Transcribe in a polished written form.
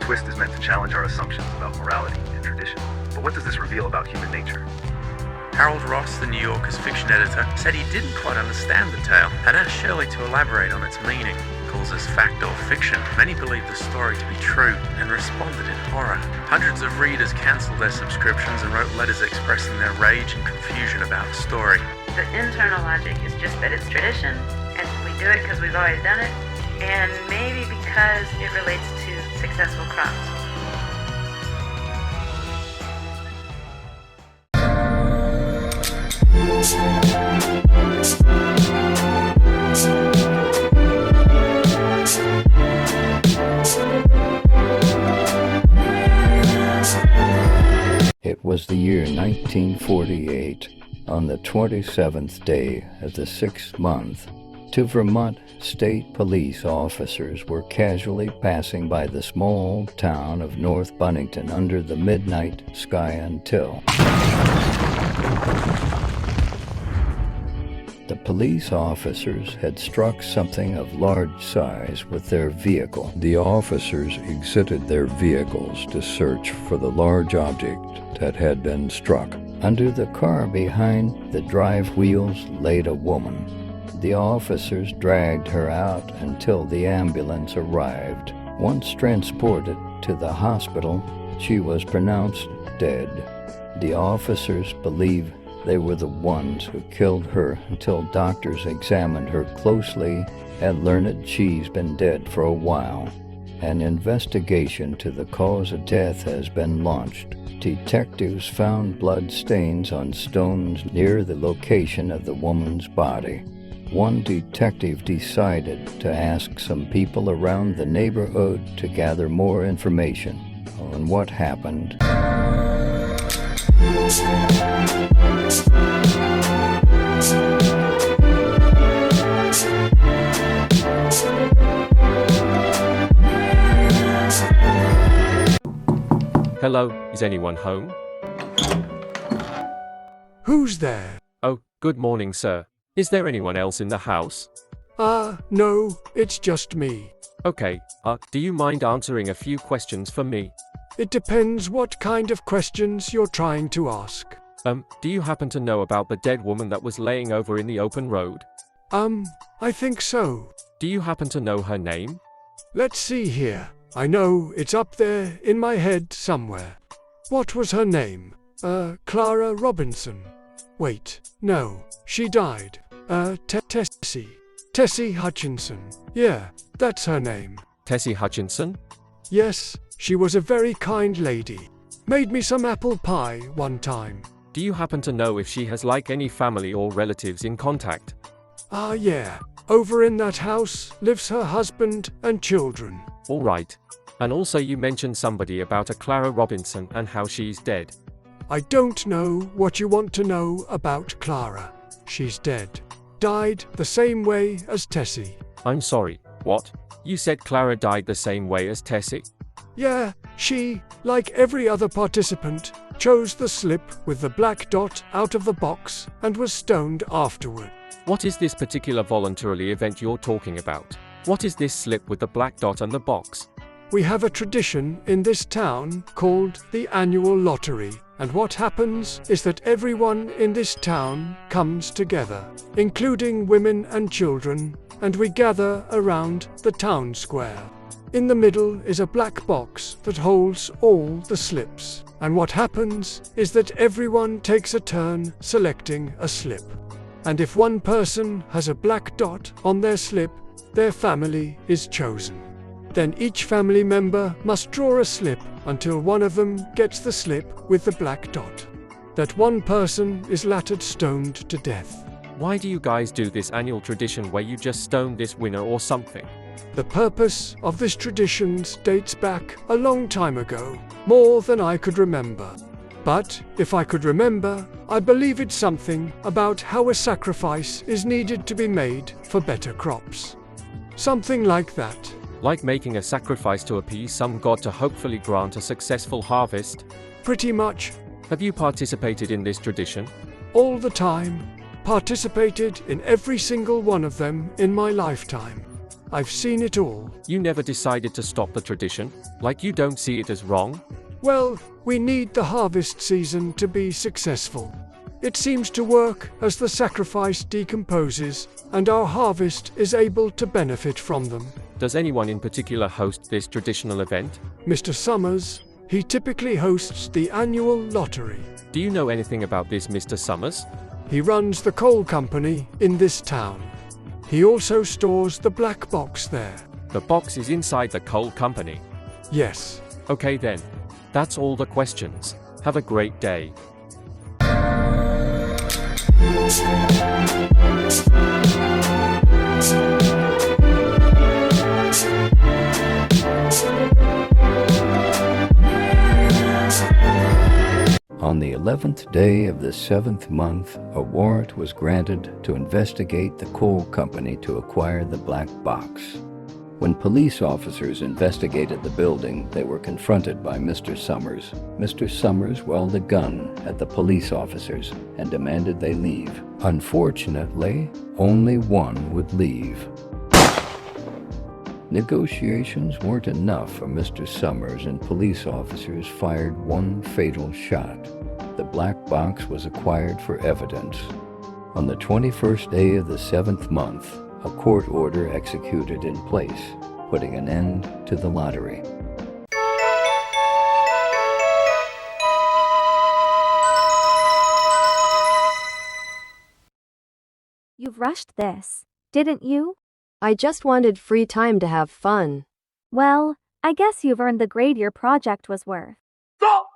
twist is meant to challenge our assumptions about morality and tradition. But what does this reveal about human nature? Harold Ross, the New Yorker's fiction editor, said he didn't quite understand the tale and asked Shirley to elaborate on its meaning. Calls this fact or fiction. Many believed the story to be true and responded in horror. Hundreds of readers cancelled their subscriptions and wrote letters expressing their rage and confusion about the story. The internal logic is just that it's tradition, and we do it because we've always done it, and maybe because it relates to successful crops. It was the year 1948. On the 27th day of the 6th month, two Vermont state police officers were casually passing by the small town of North Bunnington under the midnight sky until the police officers had struck something of large size with their vehicle. The officers exited their vehicles to search for the large object that had been struck. Under the car behind the drive wheels laid a woman. The officers dragged her out until the ambulance arrived. Once transported to the hospital, she was pronounced dead. The officers believe they were the ones who killed her until doctors examined her closely and learned she's been dead for a while. An investigation to the cause of death has been launched. Detectives found blood stains on stones near the location of the woman's body. One detective decided to ask some people around the neighborhood to gather more information on what happened. Hello, is anyone home? Who's there? Oh, good morning, sir. Is there anyone else in the house? No, it's just me. Okay, do you mind answering a few questions for me? It depends what kind of questions you're trying to ask. Do you happen to know about the dead woman that was laying over in the open road? I think so. Do you happen to know her name? Let's see here. I know it's up there in my head somewhere. What was her name? Clara Robinson. Wait, no, she died. Tessie Hutchinson. Yeah, that's her name. Tessie Hutchinson? Yes, she was a very kind lady. Made me some apple pie one time. Do you happen to know if she has any family or relatives in contact? Yeah. Over in that house lives her husband and children. All right. And also you mentioned somebody about a Clara Robinson and how she's dead. I don't know what you want to know about Clara. She's dead. Died the same way as Tessie. I'm sorry, what? You said Clara died the same way as Tessie? Yeah, she, like every other participant, chose the slip with the black dot out of the box and was stoned afterward. What is this particular voluntarily event you're talking about? What is this slip with the black dot and the box? We have a tradition in this town called the annual lottery, and what happens is that everyone in this town comes together, including women and children, and we gather around the town square. In the middle is a black box that holds all the slips, and what happens is that everyone takes a turn selecting a slip. And if one person has a black dot on their slip, their family is chosen. Then each family member must draw a slip until one of them gets the slip with the black dot. That one person is later stoned to death. Why do you guys do this annual tradition where you just stone this winner or something? The purpose of this tradition dates back a long time ago, more than I could remember. But if I could remember, I believe it's something about how a sacrifice is needed to be made for better crops. Something like that. Like making a sacrifice to appease some god to hopefully grant a successful harvest? Pretty much. Have you participated in this tradition? All the time. Participated in every single one of them in my lifetime. I've seen it all. You never decided to stop the tradition? Like you don't see it as wrong? Well, we need the harvest season to be successful. It seems to work as the sacrifice decomposes, and our harvest is able to benefit from them. Does anyone in particular host this traditional event? Mr. Summers, he typically hosts the annual lottery. Do you know anything about this Mr. Summers? He runs the coal company in this town. He also stores the black box there. The box is inside the coal company. Yes. Okay then. That's all the questions. Have a great day. On the 11th day of the 7th month, a warrant was granted to investigate the coal company to acquire the black box. When police officers investigated the building, they were confronted by Mr. Summers. Mr. Summers welled a gun at the police officers and demanded they leave. Unfortunately, only one would leave. Negotiations weren't enough for Mr. Summers, and police officers fired one fatal shot. The black box was acquired for evidence. On the 21st day of the 7th month, a court order executed in place, putting an end to the lottery. You've rushed this, didn't you? I just wanted free time to have fun. Well, I guess you've earned the grade your project was worth. Stop!